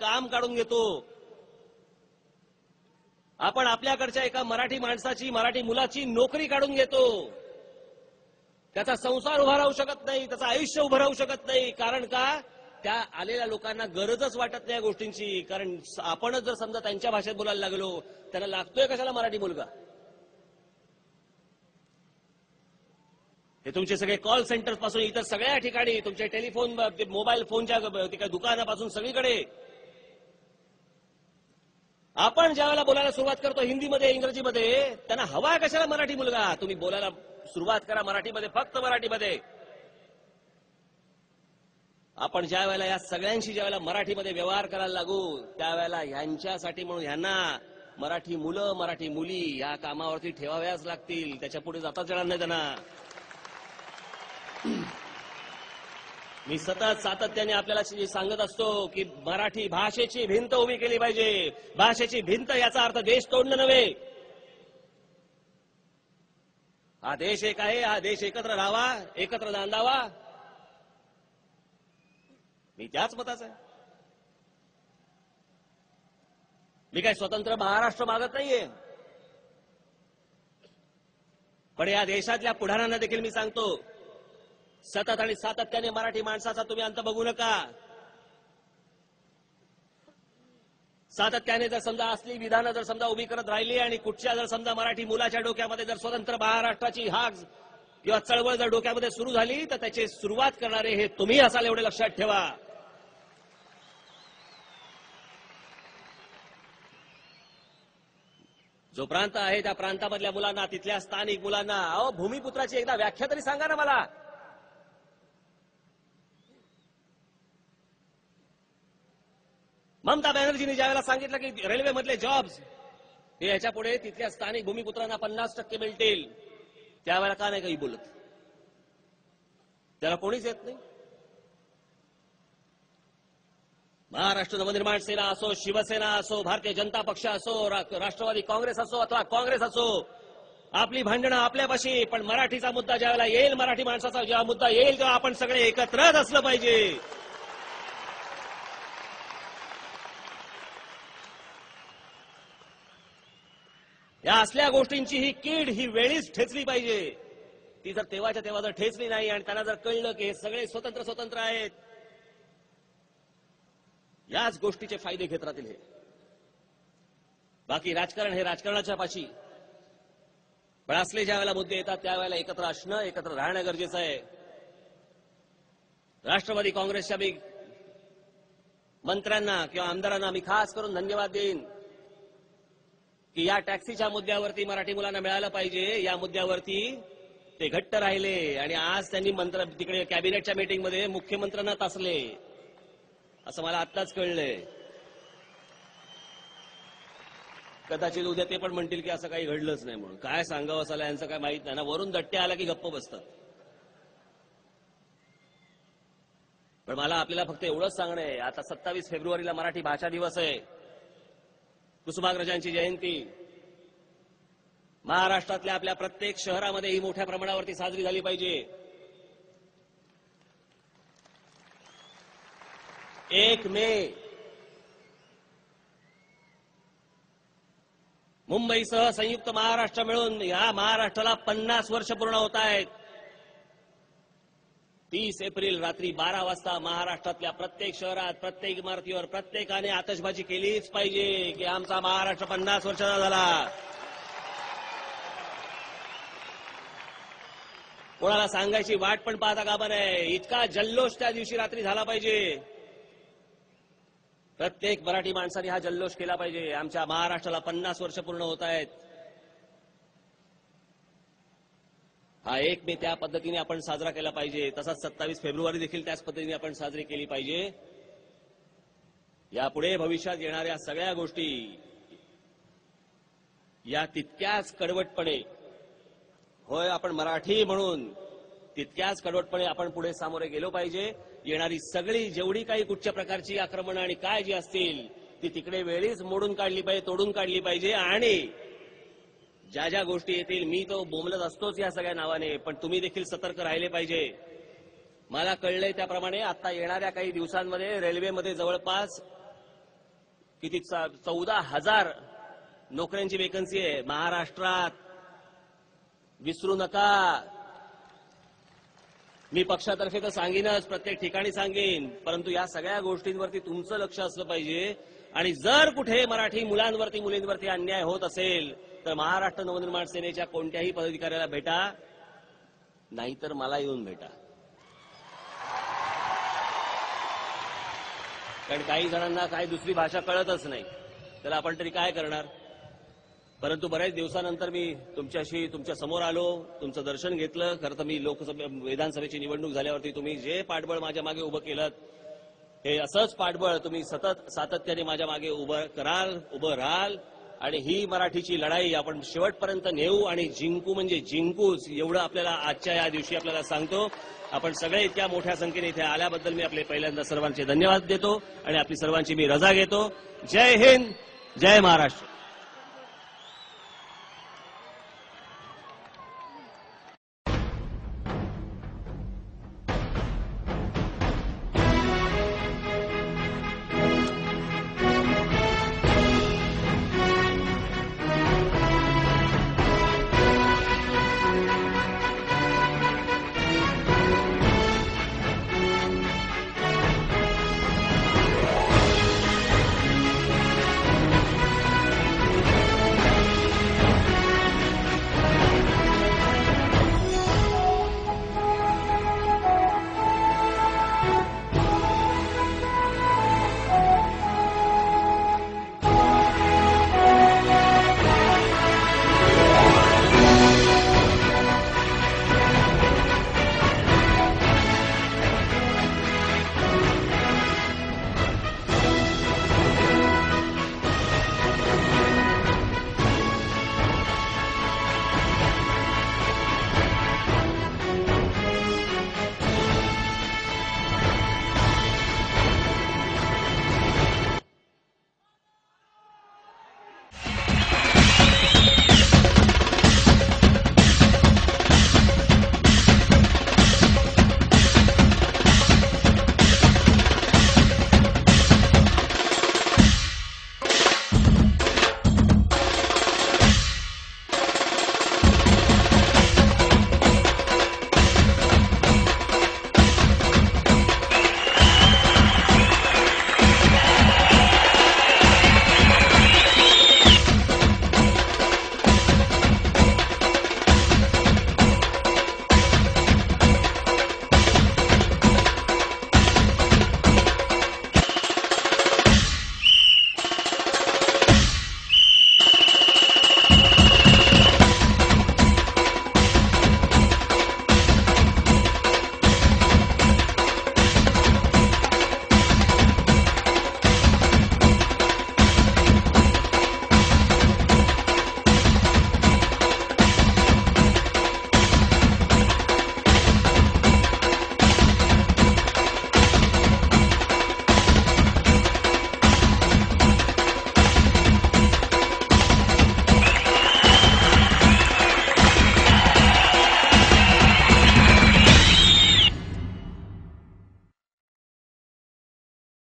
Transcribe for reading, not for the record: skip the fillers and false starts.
काम काढून घेतो. आपण आपल्याकडच्या एका मराठी माणसाची, मराठी मुलाची नोकरी काढून घेतो. त्याचा संसार उभा राहू शकत नाही, त्याचं आयुष्य उभं राहू शकत नाही. कारण का? त्या आलेल्या लोकांना गरजच वाटत नाही या गोष्टींची. कारण आपणच जर समजा त्यांच्या भाषेत बोलायला लागलो, त्यांना लागतोय कशाला मराठी मुलगा? हे तुमचे सगळे कॉल सेंटर पासून इतर सगळ्या ठिकाणी, तुमचे टेलिफोन, मोबाईल फोनच्या दुकानापासून सगळीकडे आपण ज्यावेळेला बोलायला सुरुवात करतो हिंदीमध्ये, इंग्रजीमध्ये, त्यांना हवा कशाला मराठी मुलगा? तुम्ही बोलायला सुरुवात करा मराठीमध्ये, फक्त मराठीमध्ये. आपण ज्या वेळेला या सगळ्यांशी ज्यावेळेला मराठीमध्ये व्यवहार करायला लागू, त्यावेळेला ह्यांच्यासाठी म्हणून ह्यांना मराठी मुलं, मराठी मुली या कामावरती ठेवाव्याच लागतील. त्याच्या पुढे जाताच येणार नाही त्यांना. मी सतत सातत्याने आपल्याला सांगत असतो की मराठी भाषेची भिंत उभी केली पाहिजे. भाषेची भिंत याचा अर्थ देश तोडणं नव्हे. हा देश एक आहे, हा देश एकत्र राहावा, एकत्र नांदावा. मी त्याच मताचा आहे. मी काय स्वतंत्र महाराष्ट्र मागत नाहीये, पण या देशातल्या पुढाऱ्यांना देखील मी सांगतो, सतत आणि सातत्याने मराठी माणसाचा तुम्ही अंत बघू नका. सातत्याने जर समजा असली विधानं जर समजा उभी करत राहिली आणि कुठच्या जर समजा मराठी मुलाच्या डोक्यामध्ये जर स्वतंत्र महाराष्ट्राची हाक किंवा चळवळ जर डोक्यामध्ये सुरू झाली, तर त्याची सुरुवात करणारे हे तुम्ही असाल, एवढे लक्षात ठेवा. जो प्रांत आहे त्या प्रांतामधल्या मुलांना, तिथल्या स्थानिक मुलांना, अहो भूमिपुत्राची एकदा व्याख्या तरी सांगा ना मला. ममता बॅनर्जींनी ज्यावेळेला सांगितलं की रेल्वेमधले जॉब्स हे याच्या पुढे तिथल्या स्थानिक भूमिपुत्रांना 50% मिळतील, त्यावेळेला का नाही काही बोलत? त्याला कोणीच येत नाही. महाराष्ट्र नवनिर्माण सेना असो, शिवसेना असो, भारतीय जनता पक्ष असो, राष्ट्रवादी काँग्रेस असो अथवा काँग्रेस असो, आपली भांडणं आपल्यापाशी. पण मराठीचा मुद्दा ज्यावेळेला येईल, मराठी माणसाचा जेव्हा मुद्दा येईल, तेव्हा आपण सगळे एकत्रच असलं पाहिजे. या असल्या गोष्टींची ही कीड ही वेळीच ठेचली पाहिजे. ती जर तेव्हाच्या तेव्हा जर ठेचली नाही आणि त्यांना जर कळलं की हे सगळे स्वतंत्र आहेत, याच गोष्टीचे फायदे घेत राहतील हे. बाकी राजकारण हे राजकारणाच्या पाशी. पण असले ज्या वेळेला मुद्दे येतात त्यावेळेला एकत्र असणं, एकत्र राहणं गरजेचं आहे. राष्ट्रवादी काँग्रेसच्या बी मंत्र्यांना किंवा आमदारांना मी खास करून धन्यवाद देईन की या टॅक्सीच्या मुद्द्यावरती मराठी मुलांना मिळालं पाहिजे, या मुद्द्यावरती ते घट्ट राहिले. आणि आज त्यांनी मंत्र तिकडे कॅबिनेटच्या मीटिंगमध्ये मुख्यमंत्र्यांना तासले, असं मला आत्ताच कळलंय. कदाचित उद्या ते पण म्हणतील की असं काही घडलंच नाही म्हणून. काय सांगावं असाला यांचं काय माहित नाही ना. वरून दट्टे आला की गप्प बसतात. पण मला आपल्याला फक्त एवढंच सांगणं आहे, आता 27 फेब्रुवारीला मराठी भाषा दिवस आहे, कुसुमाग्रजांची जयंती. महाराष्ट्रातल्या आपल्या प्रत्येक शहरामध्ये ही मोठ्या प्रमाणावरती साजरी झाली पाहिजे. 1 मे मुंबईसह संयुक्त महाराष्ट्र मिळून या महाराष्ट्राला 50 वर्ष पूर्ण होत आहेत. 30 एप्रिल रात्री 12 वाजता महाराष्ट्रातल्या प्रत्येक शहरात, प्रत्येक इमारतीवर प्रत्येकाने आतषबाजी केलीच पाहिजे की आमचा महाराष्ट्र 50 वर्षाचा झाला. कोणाला सांगायची वाट पण पाहता कामा नये. इतका जल्लोष त्या दिवशी रात्री झाला पाहिजे. प्रत्येक मराठी माणसाने हा जल्लोष केला पाहिजे. आमच्या महाराष्ट्राला 50 वर्ष पूर्ण होत आहेत. हा 1 मे त्या पद्धतीने आपण साजरा केला पाहिजे. तसाच 27 फेब्रुवारी देखील त्याच पद्धतीने आपण साजरी केली पाहिजे. यापुढे भविष्यात येणाऱ्या सगळ्या गोष्टी या तितक्याच कडवटपणे, होय आपण मराठी म्हणून तितक्याच कडवटपणे आपण पुढे सामोरे गेलो पाहिजे. येणारी सगळी जेवढी काही कुठच्या प्रकारची आक्रमणं आणि काय जी असतील ती तिकडे वेळीच मोडून काढली पाहिजे, तोडून काढली पाहिजे. आणि ज्या ज्या गोष्टी येतील, मी तो बोंबलत असतोच या सगळ्या नावाने, पण तुम्ही देखील सतर्क राहिले पाहिजे. मला कळलंय त्याप्रमाणे आता येणाऱ्या काही दिवसांमध्ये रेल्वेमध्ये जवळपास किती 14,000 नोकऱ्यांची वेकन्सी आहे महाराष्ट्रात. विसरू नका. मी पक्षातर्फे तर सांगेनच, प्रत्येक ठिकाणी सांगेन, परंतु या सगळ्या गोष्टींवरती तुमचं लक्ष असलं पाहिजे. आणि जर कुठे मराठी मुलांवरती मुलींवरती अन्याय होत असेल तर महाराष्ट्र नवनिर्माण सेनेच्या कोणत्याही पदाधिकाऱ्याला भेटा, नाहीतर मला येऊन भेटा. कारण काही जणांना काही दुसरी भाषा कळतच नाही, त्याला आपण तरी काय करणार. परंतु बऱ्याच दिवसानंतर मी तुमच्या समोर आलो, तुमचं दर्शन घेतलं. खरं तर मी विधानसभेची निवडणूक झाल्यावरती तुम्ही जे पाठबळ माझ्या मागे उभं केलं, हे असंच पाठबळ तुम्ही सातत्याने माझ्या मागे उभं राहाल. आणि ही मराठीची लढाई आपण शेवटपर्यंत नेऊ आणि जिंकू म्हणजे जिंकूच, एवढं आपल्याला आजच्या या दिवशी आपल्याला सांगतो. आपण सगळे इतक्या मोठ्या संख्येने इथे आल्याबद्दल मी आपले पहिल्यांदा सर्वांचे धन्यवाद देतो आणि आपली सर्वांची मी रजा घेतो. जय हिंद, जय महाराष्ट्र.